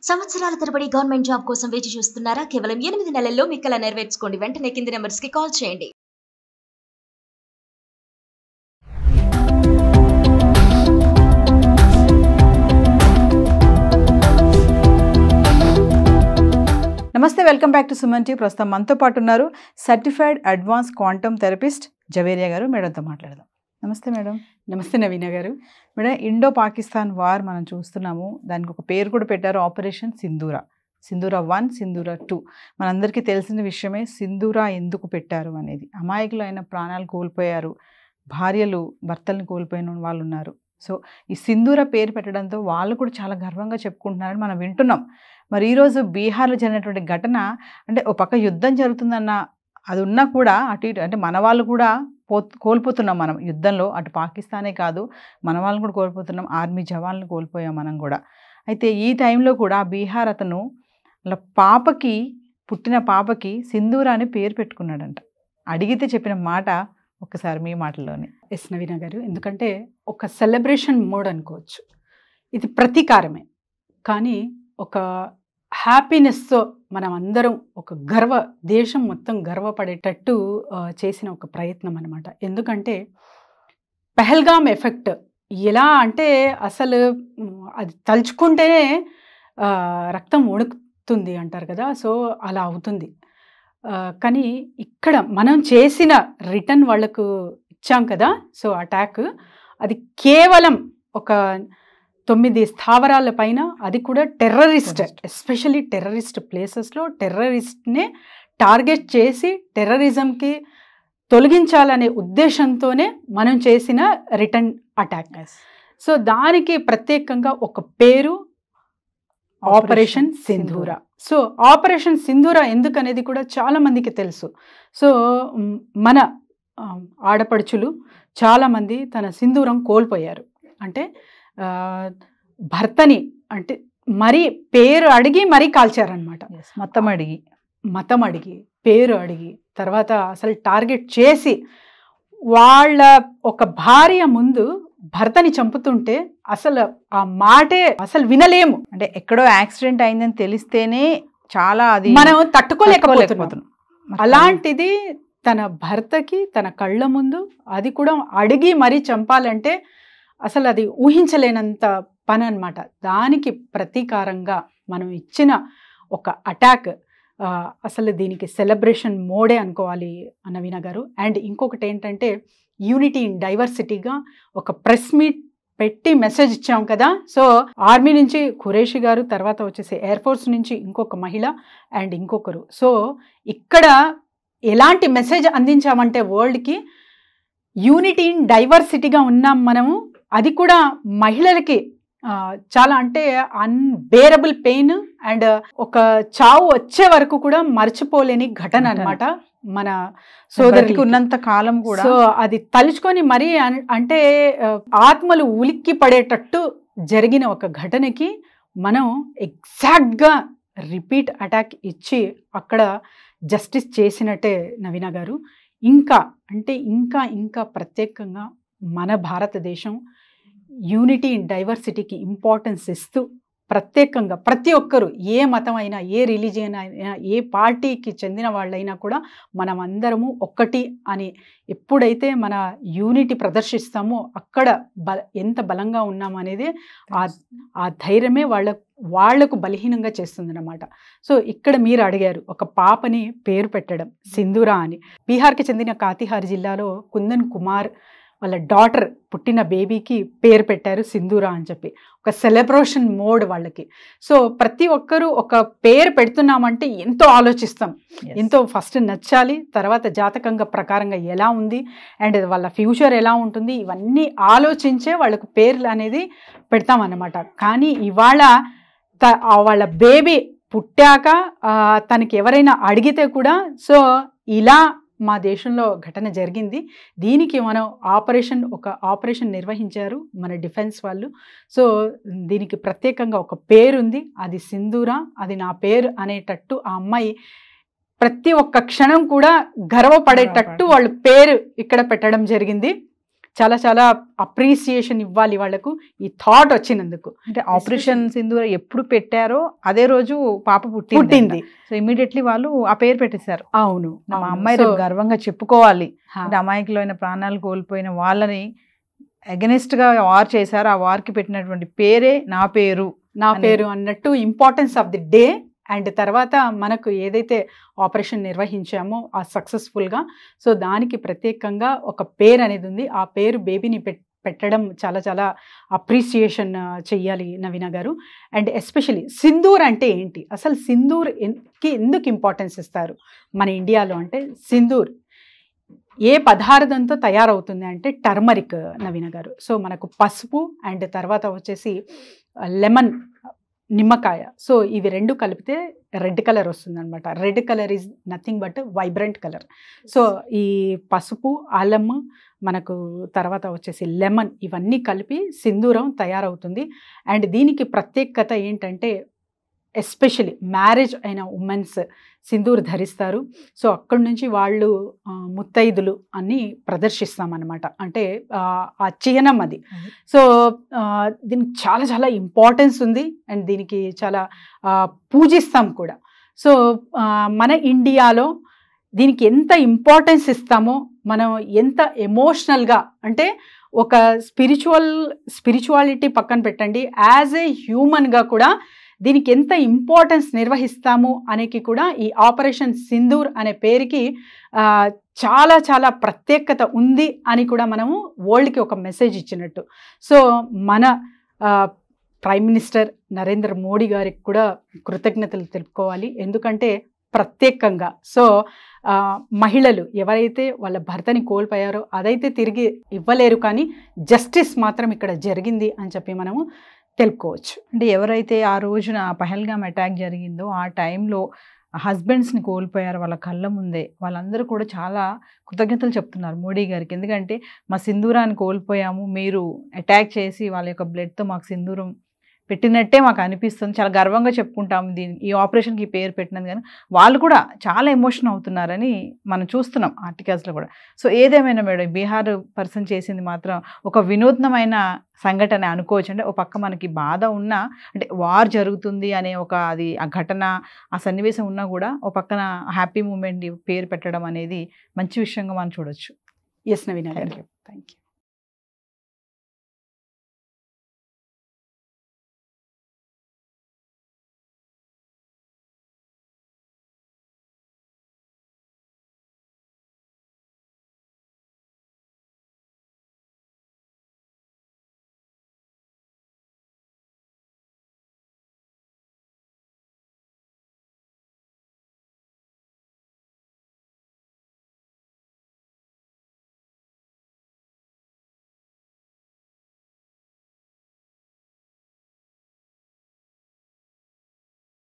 సంవత్సరాల తరబడి government job కోసం వేచి చూస్తున్నారా? కేవలం 8 నెలల్లో మీ కల నెరవేర్చుకోండి. వెంటనే కింది నెంబర్స్ కి కాల్ చేయండి. నమస్తే, welcome back to Suman T. ప్రస్తుతం మనతో పాటు ఉన్నారు certified advance quantum therapist Javeria గారు. మేడంతో మాట్లాడదాం. నమస్తే మేడం. నమస్తే నవీన గారు. మేడం, ఇండో పాకిస్తాన్ వార్ మనం చూస్తున్నాము. దానికి ఒక పేరు కూడా పెట్టారు, ఆపరేషన్ సింధూర. సింధూర 1, సింధూర 2. మనందరికీ తెలిసిన విషయమే సింధూర ఎందుకు పెట్టారు అనేది. అమాయకులు అయిన ప్రాణాలు కోల్పోయారు, భార్యలు భర్తలను కోల్పోయిన వాళ్ళు ఉన్నారు. సో ఈ సింధూర పేరు పెట్టడంతో వాళ్ళు కూడా చాలా గర్వంగా చెప్పుకుంటున్నారని మనం వింటున్నాం. మరి ఈరోజు బీహార్లో జరిగినటువంటి ఘటన, అంటే ఒక పక్క యుద్ధం జరుగుతుందన్న అది ఉన్నా కూడా అటు ఇటు అంటే మన వాళ్ళు కూడా కోల్పోతున్నాం మనం యుద్ధంలో. అటు పాకిస్తానే కాదు, మన వాళ్ళని కూడా కోల్పోతున్నాం, ఆర్మీ జవాన్లను కోల్పోయాం మనం కూడా. అయితే ఈ టైంలో కూడా బీహార్ అతను వాళ్ళ పాపకి, పుట్టిన పాపకి సింధూర అని పేరు పెట్టుకున్నాడంట. అడిగితే చెప్పిన మాట ఒకసారి మీ మాటల్లోనే. ఎస్ నవీన గారు, ఎందుకంటే ఒక సెలబ్రేషన్ మోడ్ అనుకోవచ్చు. ఇది ప్రతీకారమే, కానీ ఒక హ్యాపీనెస్తో మనం అందరం ఒక దేశం మొత్తం గర్వపడేటట్టు చేసిన ఒక ప్రయత్నం అనమాట. ఎందుకంటే పెహల్గామ్ ఎఫెక్ట్ ఎలా అంటే అసలు అది తలుచుకుంటేనే రక్తం ఉడుకుతుంది అంటారు కదా, సో అలా అవుతుంది. కానీ ఇక్కడ మనం చేసిన రిటర్న్ వాళ్లకు ఇచ్చాం కదా, సో అటాక్ అది కేవలం ఒక 9 స్థావరాల పైన, అది కూడా టెర్రరిస్ట్, ఎస్పెషల్లీ టెర్రరిస్ట్ ప్లేసెస్లో టెర్రరిస్ట్నే టార్గెట్ చేసి టెర్రరిజంకి తొలగించాలనే ఉద్దేశంతోనే మనం చేసిన రిటర్న్ అటాక్. సో దానికి ప్రత్యేకంగా ఒక పేరు ఆపరేషన్ సింధూర. సో ఆపరేషన్ సింధూర ఎందుకనేది కూడా చాలా మందికి తెలుసు. సో మన ఆడపడుచులు చాలామంది తన సింధూరం కోల్పోయారు. అంటే భర్తని అంటే మరీ పేరు అడిగి మరీ కాల్చారనమాట. మతం అడిగి పేరు అడిగి తర్వాత అసలు టార్గెట్ చేసి వాళ్ళ ఒక భార్య ముందు భర్తని చంపుతుంటే అసలు ఆ మాటే అసలు వినలేము. అంటే ఎక్కడో యాక్సిడెంట్ అయిందని తెలిస్తేనే చాలా అది మనం తట్టుకోలేకపోతున్నాం. అలాంటిది తన భర్తకి తన కళ్ళ ముందు అది కూడా అడిగి మరీ చంపాలంటే అసలు అది ఊహించలేనంత పని అనమాట. దానికి ప్రతీకారంగా మనం ఇచ్చిన ఒక అటాక్ అసలు దీనికి సెలబ్రేషన్ మోడే అనుకోవాలి నవీన గారు. అండ్ ఇంకొకటి ఏంటంటే యూనిటీ ఇన్ డైవర్సిటీగా ఒక ప్రెస్ మీట్ పెట్టి మెసేజ్ ఇచ్చాం కదా. సో ఆర్మీ నుంచి ఖురేషి గారు, తర్వాత వచ్చేసి ఎయిర్ ఫోర్స్ నుంచి ఇంకొక మహిళ అండ్ ఇంకొకరు. సో ఇక్కడ ఎలాంటి మెసేజ్ అందించామంటే వరల్డ్కి యూనిటీ ఇన్ డైవర్సిటీగా ఉన్నాం మనము. అది కూడా మహిళలకి చాలా అంటే అన్బేరబుల్ పెయిన్ అండ్ ఒక చావు వచ్చే వరకు కూడా మర్చిపోలేని ఘటన అనమాట మన సోదరికి ఉన్నంత కాలం కూడా. సో అది తలుచుకొని మరీ అంటే ఆత్మలు ఉలిక్కి పడేటట్టు జరిగిన ఒక ఘటనకి మనం ఎగ్జాక్ట్గా రిపీట్ అటాక్ ఇచ్చి అక్కడ జస్టిస్ చేసినట్టే నవీన గారు. ఇంకా అంటే ఇంకా ప్రత్యేకంగా మన భారతదేశం యూనిటీ ఇన్ డైవర్సిటీకి ఇంపార్టెన్స్ ఇస్తూ ప్రత్యేకంగా ప్రతి ఒక్కరు, ఏ మతం అయినా, ఏ రిలీజియన్ అయినా, ఏ పార్టీకి చెందిన వాళ్ళైనా కూడా మనం అందరము ఒక్కటి అని ఎప్పుడైతే మన యూనిటీ ప్రదర్శిస్తామో అక్కడ ఎంత బలంగా ఉన్నాము అనేది ఆ ధైర్యమే వాళ్లకు బలహీనంగా చేస్తుందన్నమాట. సో ఇక్కడ మీరు అడిగారు ఒక పాపని పేరు పెట్టడం సింధూర అని. బీహార్కి చెందిన కాతిహార్ జిల్లాలో కుందన్ కుమార్ వాళ్ళ డాటర్ పుట్టిన బేబీకి పేరు పెట్టారు సింధూర అని చెప్పి. ఒక సెలబ్రేషన్ మోడ్ వాళ్ళకి. సో ప్రతి ఒక్కరూ ఒక పేరు పెడుతున్నామంటే ఎంతో ఆలోచిస్తాం, ఎంతో ఫస్ట్ నచ్చాలి, తర్వాత జాతకంగా ప్రకారంగా ఎలా ఉంది అండ్ వాళ్ళ ఫ్యూచర్ ఎలా ఉంటుంది, ఇవన్నీ ఆలోచించే వాళ్ళకు పేర్లు అనేది పెడతామన్నమాట. కానీ ఇవాళ వాళ్ళ బేబీ పుట్టాక తనకి ఎవరైనా అడిగితే కూడా సో ఇలా మా దేశంలో ఘటన జరిగింది, దీనికి మనం ఆపరేషన్ నిర్వహించారు మన డిఫెన్స్ వాళ్ళు. సో దీనికి ప్రత్యేకంగా ఒక పేరుంది, అది సింధూర, అది నా పేరు అనేటట్టు ఆ అమ్మాయి ప్రతి ఒక్క క్షణం కూడా గర్వపడేటట్టు వాళ్ళు పేరు ఇక్కడ పెట్టడం జరిగింది. చాలా చాలా అప్రిసియేషన్ ఇవ్వాలి వాళ్ళకు ఈ థాట్ వచ్చినందుకు. అంటే ఆపరేషన్ సింధూర ఎప్పుడు పెట్టారో అదే రోజు పాప పుట్టింది. సో ఇమీడియట్లీ వాళ్ళు ఆ పేరు పెట్టేశారు. అవును, మా అమ్మాయి రేపు గర్వంగా చెప్పుకోవాలి అంటే అమాయకులైన ప్రాణాలు కోల్పోయిన వాళ్ళని అగెనిస్ట్ గా వార్ చేశారు. ఆ వార్ కి పెట్టినటువంటి పేరే నా పేరు అన్నట్టు importance of the day. And తర్వాత మనకు ఏదైతే ఆపరేషన్ నిర్వహించామో ఆ సక్సెస్ఫుల్గా, సో దానికి ప్రత్యేకంగా ఒక పేరు అనేది ఉంది. ఆ పేరు బేబీని పెట్టడం చాలా చాలా అప్రిసియేషన్ చెయ్యాలి నవీన గారు. అండ్ ఎస్పెషలీ సింధూర్ అంటే ఏంటి, అసలు సింధూర్కి ఎందుకు ఇంపార్టెన్స్ ఇస్తారు మన ఇండియాలో అంటే, సింధూర్ ఏ పదార్థంతో తయారవుతుంది అంటే టర్మరిక్ నవీన గారు. సో మనకు పసుపు అండ్ తర్వాత వచ్చేసి లెమన్, నిమ్మకాయ, సో ఇవి రెండు కలిపితే రెడ్ కలర్ వస్తుంది అనమాట. Red colour is nothing but vibrant colour. So ఈ పసుపు, అల్లం, మనకు తర్వాత వచ్చేసి లెమన్, ఇవన్నీ కలిపి సింధూరం తయారవుతుంది. అండ్ దీనికి ప్రత్యేకత ఏంటంటే ఎస్పెషలీ మ్యారేజ్ అయిన ఉమెన్స్ సింధూర్ ధరిస్తారు. సో అక్కడి నుంచి వాళ్ళు ముత్తైదులు అని ప్రదర్శిస్తామన్నమాట. అంటే ఆ చిహ్నం అది. సో దీనికి చాలా చాలా ఇంపార్టెన్స్ ఉంది అండ్ దీనికి చాలా పూజిస్తాం కూడా. సో మన ఇండియాలో దీనికి ఎంత ఇంపార్టెన్స్ ఇస్తామో, మనం ఎంత ఎమోషనల్గా అంటే ఒక స్పిరిచువాలిటీ పక్కన పెట్టండి, యాజ్ ఏ హ్యూమన్గా కూడా దీనికి ఎంత ఇంపార్టెన్స్ నిర్వహిస్తాము అనేది కూడా ఈ ఆపరేషన్ సింధూర్ అనే పేరుకి చాలా చాలా ప్రత్యేకత ఉంది అని కూడా మనము వరల్డ్కి ఒక మెసేజ్ ఇచ్చినట్టు. సో మన ప్రైమ్ మినిస్టర్ నరేంద్ర మోడీ గారికి కూడా కృతజ్ఞతలు తెలుపుకోవాలి. ఎందుకంటే ప్రత్యేకంగా సో మహిళలు ఎవరైతే వాళ్ళ భర్తని కోల్పోయారో అదైతే తిరిగి ఇవ్వలేరు, కానీ జస్టిస్ మాత్రం ఇక్కడ జరిగింది అని చెప్పి మనము తెలుపుకోవచ్చు. అంటే ఎవరైతే ఆ రోజున పహల్గామ్ అటాక్ జరిగిందో ఆ టైంలో హస్బెండ్స్ని కోల్పోయారు వాళ్ళ కళ్ళ ముందే, వాళ్ళందరూ కూడా చాలా కృతజ్ఞతలు చెప్తున్నారు మోడీ గారికి. ఎందుకంటే మా సింధూరాన్ని కోల్పోయాము, మీరు అటాక్ చేసి వాళ్ళ యొక్క బ్లడ్తో మాకు సింధూరం పెట్టినట్టే మాకు అనిపిస్తుంది, చాలా గర్వంగా చెప్పుకుంటాము ఈ ఆపరేషన్కి పేరు పెట్టినది. కానీ వాళ్ళు కూడా చాలా ఎమోషన్ అవుతున్నారని మనం చూస్తున్నాం ఆర్టికల్స్లో కూడా. సో ఏదేమైనా మేడం, బీహార్ పర్సన్ చేసింది మాత్రం ఒక వినూత్నమైన సంఘటన అనుకోవచ్చు. అంటే ఒక పక్క మనకి బాధ ఉన్నా, అంటే వార్ జరుగుతుంది అనే ఒక అది ఆ ఘటన ఆ సన్నివేశం ఉన్నా కూడా ఒక పక్కన హ్యాపీ మూమెంట్ పేరు పెట్టడం అనేది మంచి విషయంగా మనం చూడొచ్చు. ఎస్ నవీన గారు, థ్యాంక్ యూ.